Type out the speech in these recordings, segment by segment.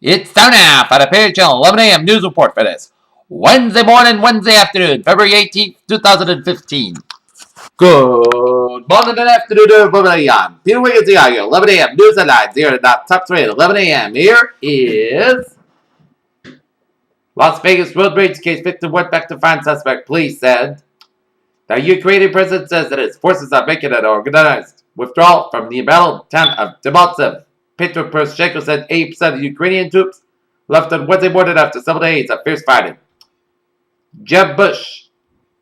It's time now for the Perry Channel 11 a.m. news report for this Wednesday morning, Wednesday afternoon, February 18th, 2015. Good morning and afternoon, everybody. I'm Peter Wiggins here. 11 a.m. news headlines here at the top 3 at 11 a.m. Here is Las Vegas road rage case victim went back to find suspect. Police said the Ukrainian president says that his forces are making an organized withdrawal from the embattled town of Debaltsev. Petro Poroshenko said 80% of Ukrainian troops left on Wednesday morning after several days of fierce fighting. Jeb Bush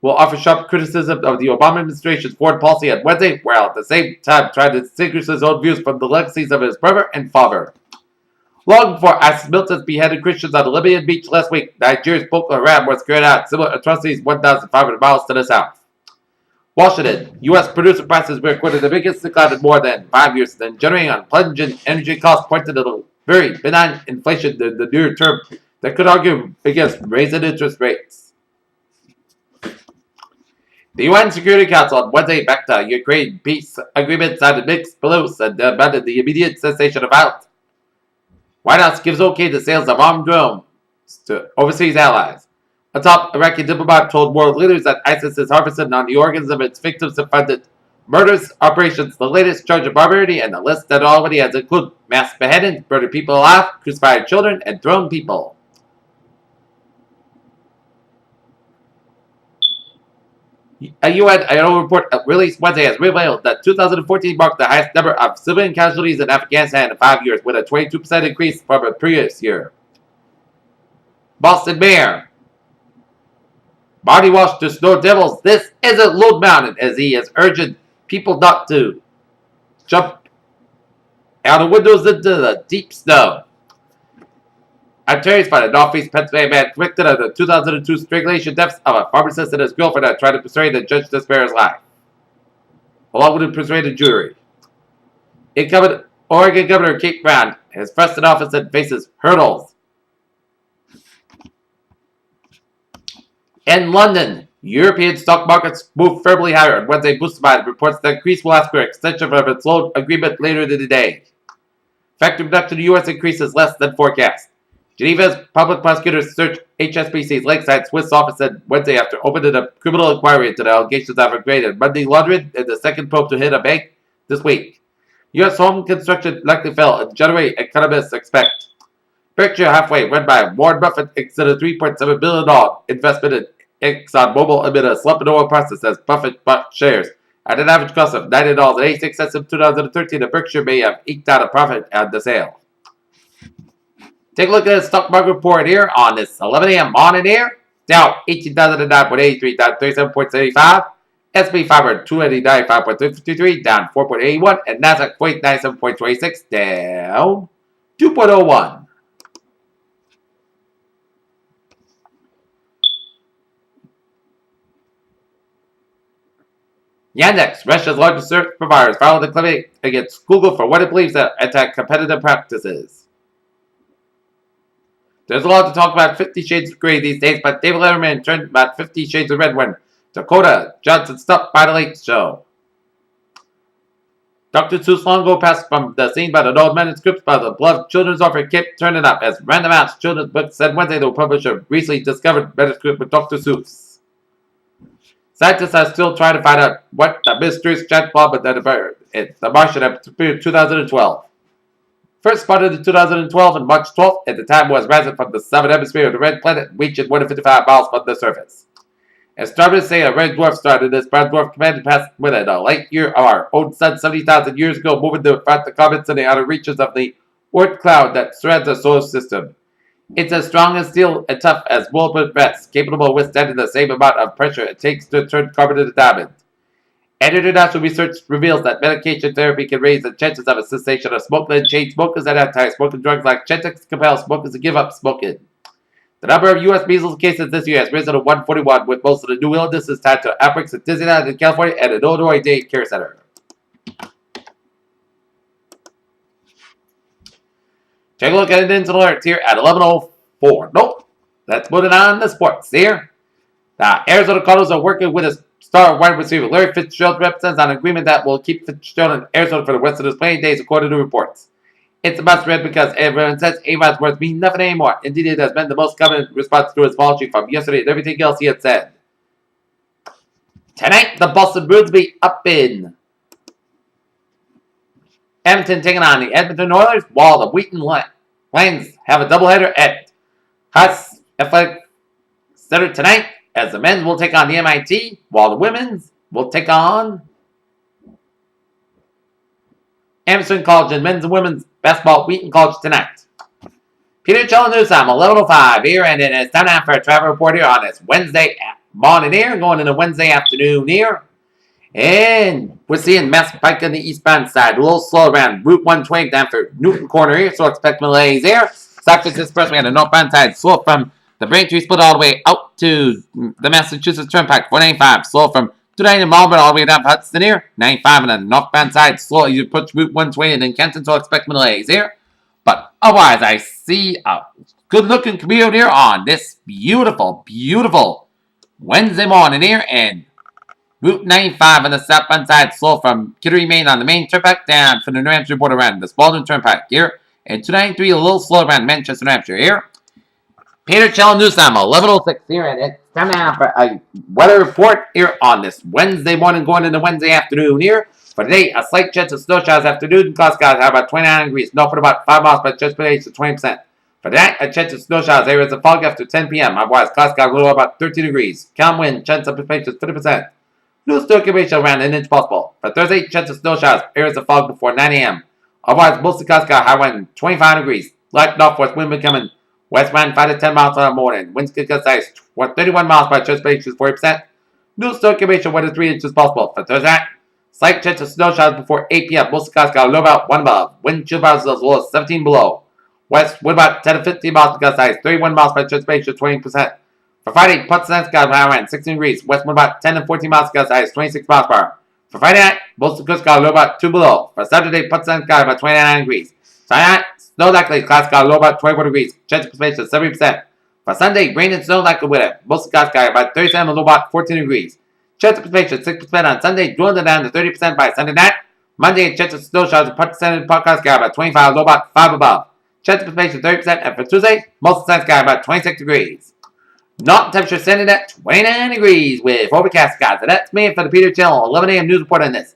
will offer sharp criticism of the Obama administration's foreign policy on Wednesday, while at the same time trying to distinguish his own views from the legacies of his brother and father. Long before ISIS militants beheaded Christians on the Libyan beach last week, Nigeria's Boko Haram was carrying out similar atrocities 1,500 miles to the south. Washington, U.S. producer prices recorded the biggest decline in more than 5 years, then generating on plunging energy costs pointed to the very benign inflation in the near term that could argue against raising interest rates. The UN Security Council on Wednesday backed a Ukraine peace agreement signed in mixed Belarus and demanded the immediate cessation of violence. White House gives okay to sales of armed drones to overseas allies. A top Iraqi diplomat told world leaders that ISIS is harvesting on the organs of its victims and funded murders operations, the latest charge of barbarity, and the list that already has included mass beheadings, murdered people alive, crucified children, and thrown people. A UN ILO report released Wednesday has revealed that 2014 marked the highest number of civilian casualties in Afghanistan in 5 years, with a 22% increase from the previous year. Boston Mayor Marty Walsh to Snow Devils, this isn't Lone Mountain, as he is urging people not to jump out of windows into the deep snow. Attorneys find a Northeast Pennsylvania man convicted of the 2002 strangulation deaths of a pharmacist and his girlfriend that tried to persuade the judge to spare his life, along with a persuaded jury. Incumbent Oregon Governor Kate Brown is first in office and faces hurdles. In London, European stock markets moved firmly higher on Wednesday, boosted by reports that Greece will ask for an extension of its loan agreement later in the day. Factory production in the U.S. increases less than forecast. Geneva's public prosecutors searched HSBC's Lakeside Swiss office on Wednesday after opening a criminal inquiry into the allegations of aggravated money laundering in the second probe to hit a bank this week. U.S. home construction likely fell in January, economists expect. Berkshire Hathaway, run by Warren Buffett, exited a $3.7 billion investment in ExxonMobil amid a slump in oil prices as Buffett bought shares at an average cost of $90.86 in 2013. The Berkshire may have eked out a profit at the sale. Take a look at the stock market report here on this 11 a.m. morning here. Dow 18,009.83, down 37.75. S&P 500 295.53, down 4.81, and Nasdaq 97.26, down 2.01. Yandex, Russia's largest search provider, filed a claim against Google for what it believes are anti-competitive practices. There's a lot to talk about 50 Shades of Grey these days, but David Letterman turned about 50 Shades of Red when Dakota Johnson stopped by the Late Show. Dr. Seuss long ago passed from the scene by the old manuscripts by the beloved children's author kept turning up as Random House Children's Books said Wednesday the publisher recently discovered manuscript with Dr. Seuss. Scientists are still trying to find out what the mysterious giant blob in the Martian appeared in 2012. First spotted in 2012 on March 12th, at the time was rising from the southern hemisphere of the red planet, reaching 155 miles from the surface. Astronomers say a red dwarf star in this brown dwarf commanded past within a light year of our own sun 70,000 years ago, moving to fight the comets in the outer reaches of the Oort cloud that surrounds our solar system. It's as strong as steel and tough as wool vest, capable of withstanding the same amount of pressure it takes to turn carbon into diamond. And international research reveals that medication therapy can raise the chances of a cessation of smoking, and chain smokers and anti-smoking drugs like Chantix compel smokers to give up smoking. The number of U.S. measles cases this year has risen to 141, with most of the new illnesses tied to outbreaks at Disneyland in California and an Illinois Day Care Center. Take a look at an instant alert here at 11:04. Nope. Let's put it on the sports here. The Arizona Cardinals are working with a star wide receiver Larry Fitzgerald represents an agreement that will keep Fitzgerald in Arizona for the rest of his playing days, according to reports. It's a must read because everyone says Avon's words mean nothing anymore. Indeed, it has been the most common response to his apology from yesterday and everything else he had said. Tonight, the Boston Bruins will be up in Edmonton taking on the Edmonton Oilers, while the Wheaton Lions have a doubleheader at Haas Athletic Center tonight, as the men's will take on the MIT, while the women's will take on Emerson College and men's and women's basketball at Wheaton College tonight. Peter Chell News Time, 11:05 here, and it is time now for a travel report here on this Wednesday morning here, going into Wednesday afternoon here. And we're seeing mass spike on the eastbound side, a little slow around Route 120 down for Newton Corner here, so expect malaise there. Stockton Express, we had a northbound side slow from the Braintree split all the way out to the Massachusetts Turnpike, 495, slow from 290 in Marlboro all the way down to Hudson here, 95 on the northbound side, slow as you approach Route 120 and then Kenton, so expect malaise here. But otherwise, I see a good-looking commute here on this beautiful, beautiful Wednesday morning here, and Route 95 on the southbound side, slow from Kittery, Maine on the main turnpike down from the New Hampshire border around the Spalding Turnpike here. And 293 a little slow around Manchester, New Hampshire here. Peter Chell News Time, 11:06 here, and it's time now for a weather report here on this Wednesday morning going into Wednesday afternoon here. For today, a slight chance of snow showers afternoon. Clouds have about 29 degrees. Snow for about 5 miles by chance per to 20%. For that, a chance of snow showers. Areas of fog after 10 p.m. Otherwise, clouds got a little about 13 degrees. Calm wind, chance of precipitation 50%. New snow accumulation around an inch possible. For Thursday, chance of snow showers. Areas of fog before 9 a.m. Otherwise, mostly clouds got high wind 25 degrees. Light northwest wind becoming westbound 5 to 10 miles on the morning. Winds could get size 31 miles by chance per 40%. New snow accumulation 1 to 3 inches possible. For Thursday, slight chance of snow showers before 8 p.m. Most clouds got a low about 1 above. Wind chill about as low as 17 below. West wind about 10 to 15 miles per size 31 miles by chance per 20%. For Friday, Putts and got around 16 degrees. West wind about 10 to 14 miles per size 26 miles per hour. For Friday night, most of the coast got a low about 2 below. For Saturday, Putts and got about 29 degrees. Saturday night, snow likely, clouds got a low about 24 degrees. Chance of precipitation 70%. For Sunday, rain and snow likely with it. Most of the clouds got about 37 and low about 14 degrees. Chance of precipitation 6% on Sunday, dwindling down to 30% by Sunday night. Monday, chance of snow showers and Putts and podcast got about 25, low about 5 above. Chance of precipitation 30%, and for Tuesday, most of the skies got about 26 degrees. North temperature standing at 29 degrees with overcast skies. And that's me for the Peter Channel 11 a.m. news report on this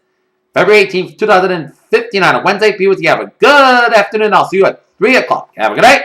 February 18th, 2015 on a Wednesday. People, you have a good afternoon. I'll see you at 3 o'clock. Have a good night.